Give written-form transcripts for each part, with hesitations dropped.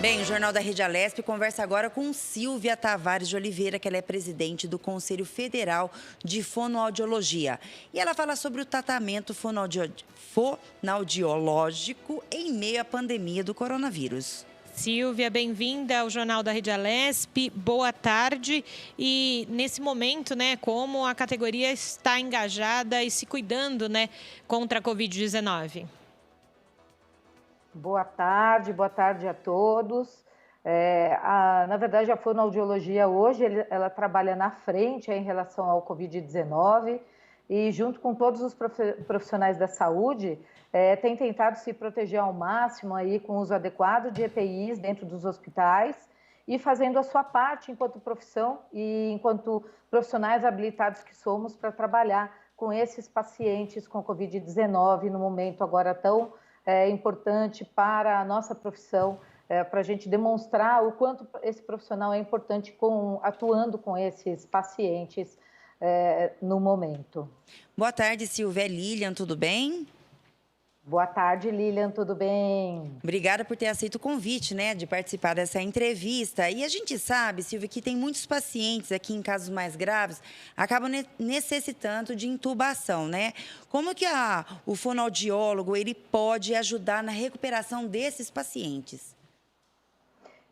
Bem, o Jornal da Rede Alesp conversa agora com Silvia Tavares de Oliveira, que ela é presidente do Conselho Federal de Fonoaudiologia. E ela fala sobre o tratamento fonoaudiológico em meio à pandemia do coronavírus. Silvia, bem-vinda ao Jornal da Rede Alesp. Boa tarde. E nesse momento, como a categoria está engajada e se cuidando, contra a Covid-19? Boa tarde a todos. Na verdade, a fonoaudiologia hoje ela trabalha na frente em relação ao Covid-19 e junto com todos os profissionais da saúde, tem tentado se proteger ao máximo aí com o uso adequado de EPIs dentro dos hospitais e fazendo a sua parte enquanto profissão e enquanto profissionais habilitados que somos para trabalhar com esses pacientes com Covid-19 no momento agora tão importante para a nossa profissão, para a gente demonstrar o quanto esse profissional é importante atuando com esses pacientes no momento. Boa tarde, Silvia. Lilian, tudo bem? Boa tarde, Lilian, tudo bem? Obrigada por ter aceito o convite, de participar dessa entrevista. E a gente sabe, Silvia, que tem muitos pacientes aqui em casos mais graves, acabam necessitando de intubação, Como que o fonoaudiólogo, ele pode ajudar na recuperação desses pacientes?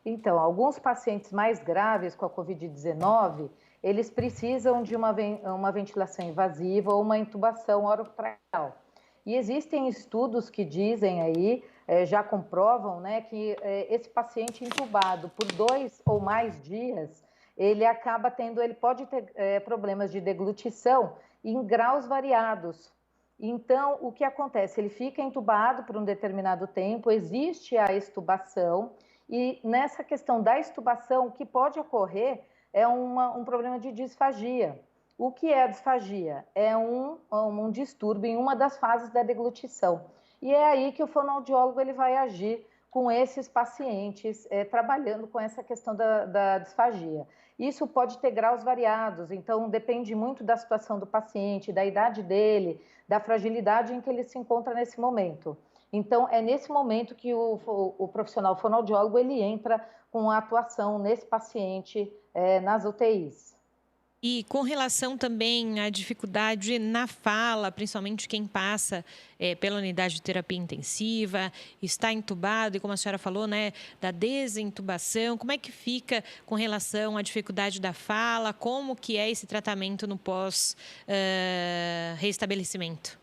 Então, alguns pacientes mais graves com a Covid-19, eles precisam de uma ventilação invasiva ou uma intubação orotraqueal. E existem estudos que dizem aí, já comprovam, que esse paciente intubado por 2 ou mais dias, ele pode ter problemas de deglutição em graus variados. Então, o que acontece? Ele fica intubado por um determinado tempo, existe a extubação, e nessa questão da extubação, o que pode ocorrer é um problema de disfagia. O que é a disfagia? É um distúrbio em uma das fases da deglutição. E é aí que o fonoaudiólogo ele vai agir com esses pacientes, trabalhando com essa questão da disfagia. Isso pode ter graus variados, então depende muito da situação do paciente, da idade dele, da fragilidade em que ele se encontra nesse momento. Então, é nesse momento que o profissional fonoaudiólogo ele entra com a atuação nesse paciente nas UTIs. E com relação também à dificuldade na fala, principalmente quem passa pela unidade de terapia intensiva, está entubado, e como a senhora falou, da desintubação, como é que fica com relação à dificuldade da fala, como que é esse tratamento no pós-restabelecimento?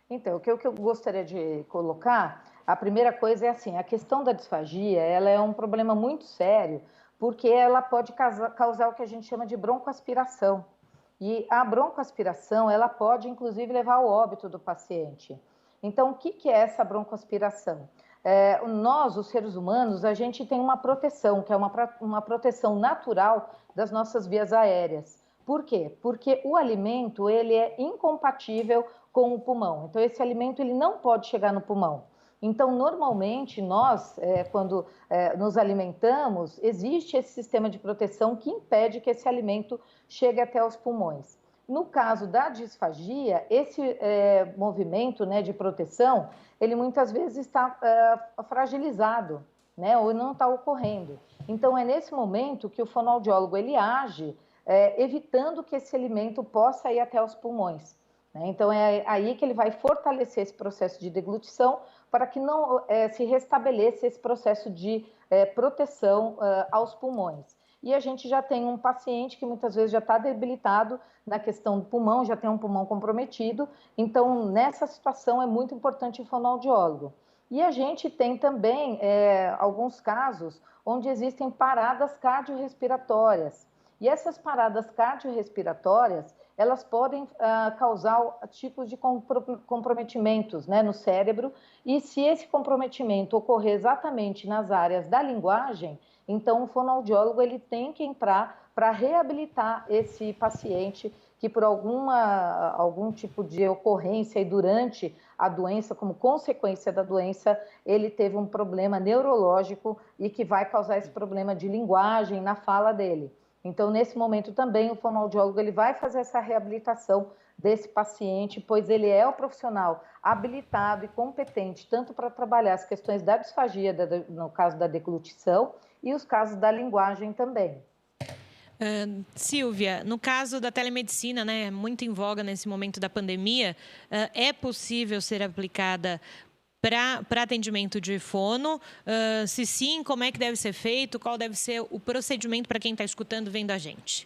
Então, o que eu gostaria de colocar, a primeira coisa é assim, a questão da disfagia, ela é um problema muito sério, porque ela pode causar o que a gente chama de broncoaspiração. E a broncoaspiração, ela pode, inclusive, levar ao óbito do paciente. Então, o que é essa broncoaspiração? Nós, os seres humanos, a gente tem uma proteção, que é uma proteção natural das nossas vias aéreas. Por quê? Porque o alimento, ele é incompatível com o pulmão. Então, esse alimento, ele não pode chegar no pulmão. Então, normalmente, nós, quando nos alimentamos, existe esse sistema de proteção que impede que esse alimento chegue até os pulmões. No caso da disfagia, esse movimento de proteção, ele muitas vezes está fragilizado, ou não está ocorrendo. Então, é nesse momento que o fonoaudiólogo ele age, evitando que esse alimento possa ir até os pulmões. Então, é aí que ele vai fortalecer esse processo de deglutição para que não se restabeleça esse processo de proteção aos pulmões. E a gente já tem um paciente que muitas vezes já está debilitado na questão do pulmão, já tem um pulmão comprometido, então nessa situação é muito importante o fonoaudiólogo. E a gente tem também alguns casos onde existem paradas cardiorrespiratórias. E essas paradas cardiorrespiratórias, elas podem causar tipos de comprometimentos no cérebro, e se esse comprometimento ocorrer exatamente nas áreas da linguagem, então o fonoaudiólogo ele tem que entrar para reabilitar esse paciente que por algum tipo de ocorrência e durante a doença, como consequência da doença, ele teve um problema neurológico e que vai causar esse problema de linguagem na fala dele. Então, nesse momento também, o fonoaudiólogo ele vai fazer essa reabilitação desse paciente, pois ele é o profissional habilitado e competente tanto para trabalhar as questões da disfagia, no caso da deglutição, e os casos da linguagem também. Silvia, no caso da telemedicina, né, muito em voga nesse momento da pandemia, é possível ser aplicada para atendimento de fono? Se sim, como é que deve ser feito? Qual deve ser o procedimento para quem está escutando, vendo a gente?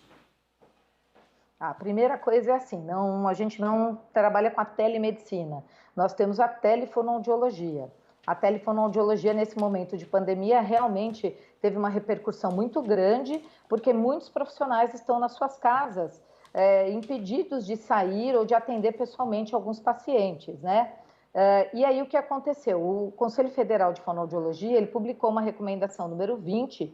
A primeira coisa é assim, a gente não trabalha com a telemedicina, nós temos a telefonoaudiologia. A telefonoaudiologia, nesse momento de pandemia, realmente teve uma repercussão muito grande, porque muitos profissionais estão nas suas casas, impedidos de sair ou de atender pessoalmente alguns pacientes, né? E aí o que aconteceu? O Conselho Federal de Fonoaudiologia, ele publicou uma recomendação número 20,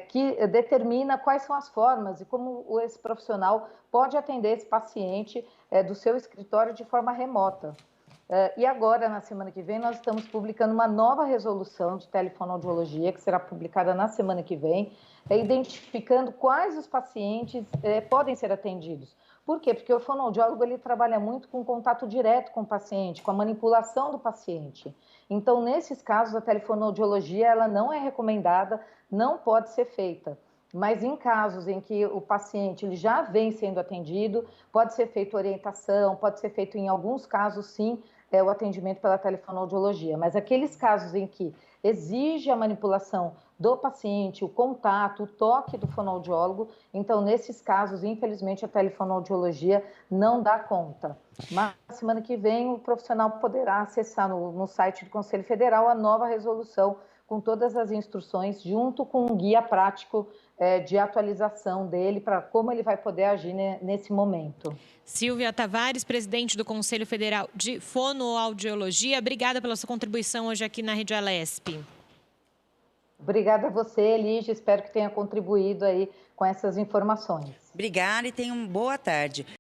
que determina quais são as formas e como esse profissional pode atender esse paciente do seu escritório de forma remota. E agora, na semana que vem, nós estamos publicando uma nova resolução de telefonoaudiologia, que será publicada na semana que vem, identificando quais os pacientes podem ser atendidos. Por quê? Porque o fonoaudiólogo ele trabalha muito com contato direto com o paciente, com a manipulação do paciente. Então, nesses casos, a telefonoaudiologia ela não é recomendada, não pode ser feita. Mas em casos em que o paciente ele já vem sendo atendido, pode ser feita orientação, pode ser feito em alguns casos, sim, o atendimento pela telefonoaudiologia. Mas aqueles casos em que exige a manipulação do paciente, o contato, o toque do fonoaudiólogo, então nesses casos, infelizmente, a telefonoaudiologia não dá conta. Mas na semana que vem o profissional poderá acessar no site do Conselho Federal a nova resolução com todas as instruções, junto com um guia prático de atualização dele para como ele vai poder agir nesse momento. Silvia Tavares, presidente do Conselho Federal de Fonoaudiologia, obrigada pela sua contribuição hoje aqui na Rede Alesp. Obrigada a você, Lígia, espero que tenha contribuído aí com essas informações. Obrigada e tenha uma boa tarde.